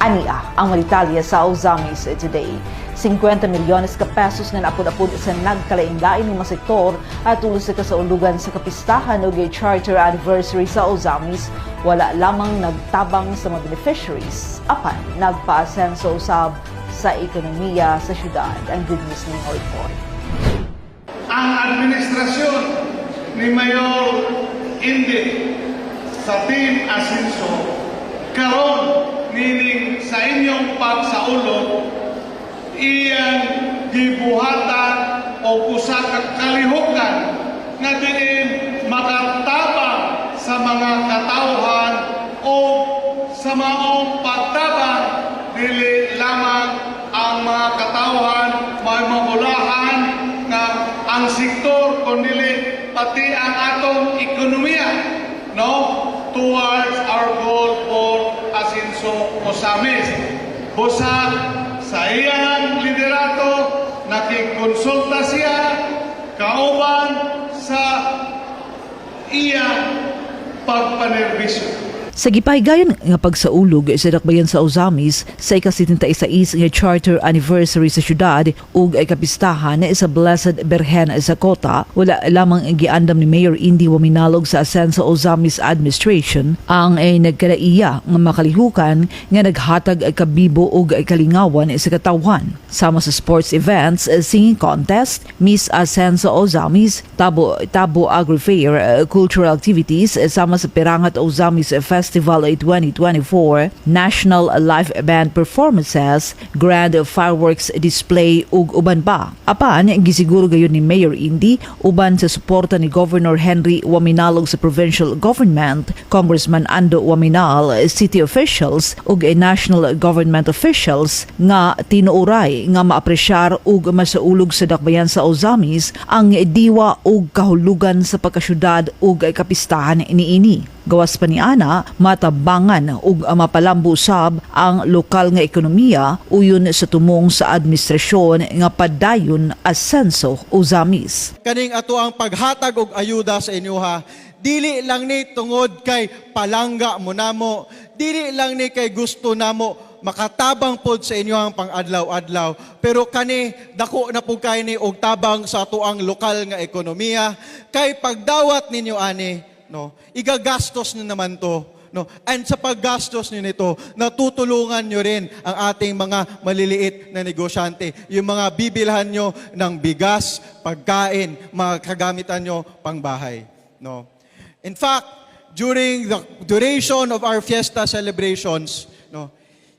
Ania ang malitalya sa Ozamis today. 50 milyones ka pesos nga napud-apod sa nagkalain-lain ng mga sektor at tulos sa kasaulugan sa kapistahan o charter anniversary sa Ozamis. Wala lamang nagtabang sa mga beneficiaries, apan nagpa-asenso usab sa ekonomiya sa syudad. Ang good news ng report. Ang administrasyon ni Mayor Indy sa Team Asenso karon nining sa inyong pagsaulog iyang gibuhatan o usa ka kalihukan nga diin makatabang sa mga katawhan o sa maong pagtabang dili lamang ang mga katawhan may mamulahan nga ang sektor kundi pati ang atong ekonomiya towards our goal for Asenso Ozamis. Busa sa iyang liderato nakikonsulta siya kauban sa iyang pagpanerbisyo. Sa gipahaygayon nga pagsaulog sa dakbayan sa Ozamis sa ika-76 nga charter anniversary sa syudad ug ay kapistahan sa Blessed Birhen sa Kota, wala lamang ang giandam ni Mayor Indy Waminalog sa Asenso Ozamis Administration ang ay nagkalaiya nga makalihukan nga naghatag ay kabibo ug ay kalingawan sa katawhan. Sama sa sports events, singing contest, Miss Asenso Ozamis, Tabo Agri-Fair, cultural activities, sama sa Pirangat Ozamis Festival 2024, National Live Band Performances, Grand Fireworks Display ug uban pa. Apan, gisiguro gayon ni Mayor Indy uban sa suporta ni Governor Henry Waminalog sa provincial government, Congressman Ando Waminal, city officials ug national government officials nga tinuuray nga maapresyar ug masaulog sa dakbayan sa Ozamis ang diwa ug kahulugan sa pagkasyudad ug kapistahan niini. Gawas pa ni Ana, matabangan ug mapalambo sab ang lokal nga ekonomiya uyon sa tumong sa administrasyon nga padayon Asenso Ozamis. Kaning ato ang paghatag og ayuda sa inyoha, dili lang ni tungod kay palangga mo namo, dili lang ni kay gusto namo makatabang pod sa inyo ang pang-adlaw-adlaw, pero kani dako na pud kay ni og tabang sa ato ang lokal nga ekonomiya kay pagdawat ninyo ani igagastos nyo naman to. And sa paggastos nyo nito, natutulungan nyo rin ang ating mga maliliit na negosyante. Yung mga bibilhan nyo ng bigas, pagkain, mga kagamitan nyo pangbahay. In fact, during the duration of our fiesta celebrations,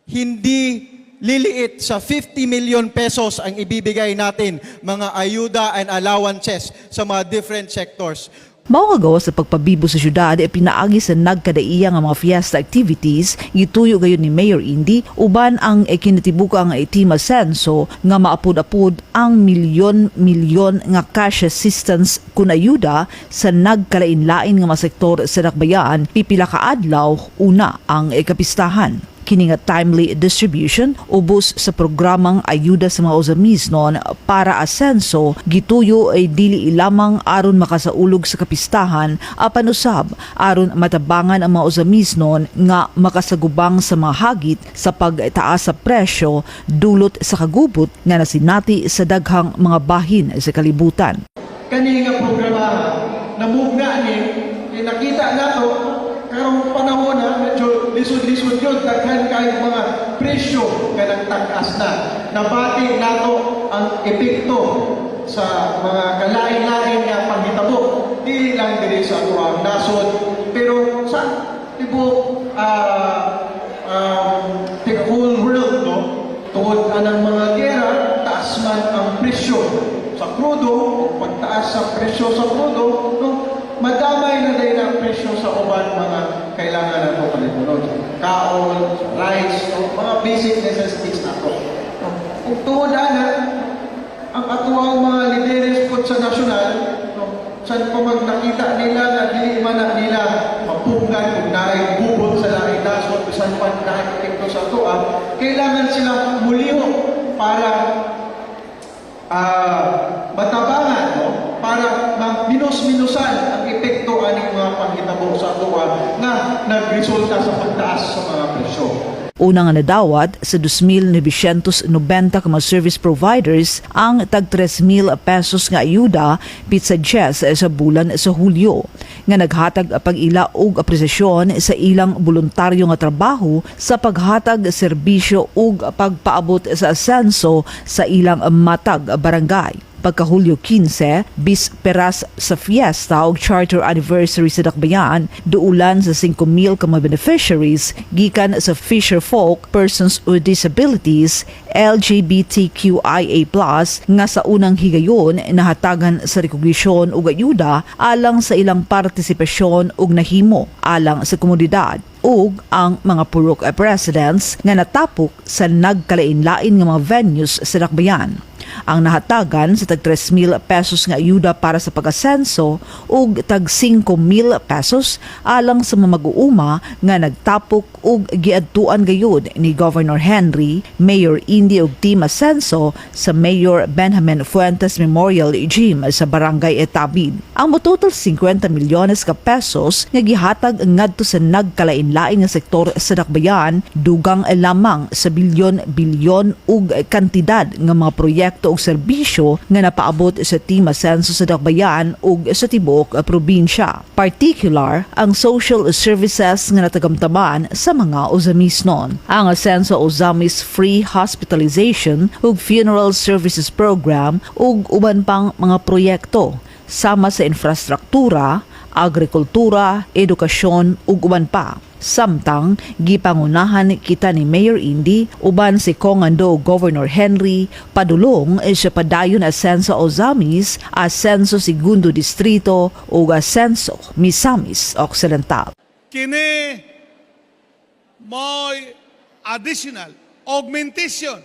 hindi liliit sa 50 million pesos ang ibibigay natin mga ayuda and allowances sa mga different sectors. Mao sa pagpabibo sa syudad ay pinaagi sa nagkadaiya nga mga fiesta activities gituyo gayon ni Mayor Indy uban ang kinatibukang Team Asenso nga maapod-apod ang milyon-milyon nga cash assistance kun ayuda sa nagkalain-lain nga mga sektor sa dakbayan pipila ka adlaw una ang kapistahan. Kini nga timely distribution ubos sa programang ayuda sa mga Ozamisnon para Asenso gituyo ay dili lamang aron makasaulog sa kapistahan apan usab aron matabangan ang mga Ozamisnon nga makasagubang sa mga hagit sa pagtaas sa presyo dulot sa kagubot nga nasinati sa daghang mga bahin sa kalibutan. Kani nga programa namugna ni nakita nato karong panahon na medyo lisod-lisod yun, daghan kayo mga presyo nga nagtagas na. Nabati nato ang epekto sa mga kalain-lain nga panghitabo. Di lang diri sa atuang nasod, pero sa tibok the whole world, tungod anang mga gera, taas man ang presyo sa krudo, pagtaas sa presyo sa krudo, madamay na din ang presyo sa uban mga kailangan na ito kalipunod. Kaon, rice, mga basic necessities na ito. Kung tuod ang atuang mga lideres po sa nasyonal, saan pa nakita nila na dili man na nila mapunggan kung naay bubot sa laing nasod, saan pa nakikita sa ito, kailangan sila muliho para matabangan, para minus-minusan ang epekto aning mga panghitabo sa atuwa na nagresulta sa pagtaas sa mga presyo. Una nga nadawat sa 2,990 ka mga service providers ang tag 3,000 pesos nga ayuda pitsa Jess sa bulan sa Hulyo nga naghatag pag-ila og apresasyon sa ilang voluntaryo nga trabaho sa paghatag serbisyo ug pagpaabot sa asenso sa ilang matag barangay. Pagka-Hulyo 15, bis peras sa fiesta o charter anniversary sa Dakbayan, duulan sa 5,000 ka mga beneficiaries gikan sa Fisher Folk, Persons with Disabilities, LGBTQIA+, nga sa unang higayon nahatagan sa rekognisyon ug ayuda alang sa ilang partisipasyon ug nahimo alang sa komunidad ug ang mga purok presidents nga natapok sa nagkalain-lain nga mga venues sa Dakbayan. Ang nahatagan sa tag 3,000 pesos nga ayuda para sa pag-asenso ug tag 5,000 pesos alang sa mga mag-uuma nga nagtapok ug giadtuan gayud ni Governor Henry, Mayor Indy ug Team Asenso sa Mayor Benjamin Fuentes Memorial Gym sa Barangay Etabid. Ang mototal 50 milyones ka pesos nga gihatag ngadto sa nagkalain-lain nga sektor sa Dakbayan, dugang lamang sa bilyon ug kantidad nga mga proyekto og serbisyo nga napaabot sa Team Asenso sa Dakbayan ug sa tibuok probinsya. Particular ang social services nga natagamtaman sa mga Ozamisnon. Ang Asenso Ozamis Free Hospitalization ug Funeral Services Program ug uban pang mga proyekto sama sa infrastruktura, agrikultura, edukasyon ug uban pa. Samtang gipangunahan kita ni Mayor Indy uban si Kongando Governor Henry padulong sa padayon Asenso Ozamis, Asenso Segundo Distrito ug Asenso Misamis Occidental. Kini mo'y additional augmentation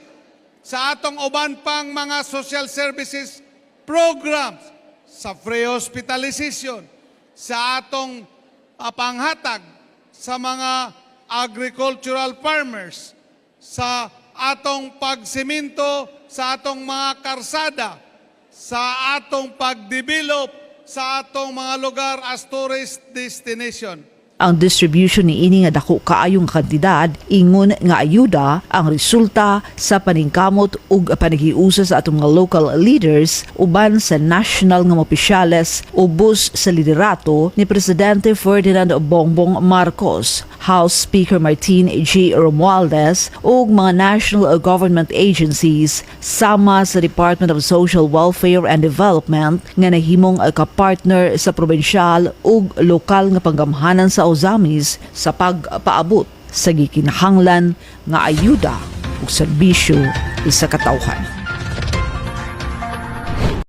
sa atong uban pang mga social services programs sa free hospitalization, sa atong panghatag sa mga agricultural farmers, sa atong pagsiminto, sa atong mga karsada, sa atong pagdevelop, sa atong mga lugar as tourist destination. Ang distribution ni ini nga dako kaayong kantidad ingon nga ayuda ang resulta sa paningkamot ug panagiusa sa atong mga local leaders uban sa national nga opisyales ubos sa liderato ni Presidente Ferdinand Bongbong Marcos, House Speaker Martin G. Romualdez ug mga national government agencies sama sa Department of Social Welfare and Development nga nahimong ka-partner sa probinsyal ug lokal nga panggamhanan sa Ozamis sa pagpaabot sa gikinahanglan nga ayuda ug serbisyo sa katawhan.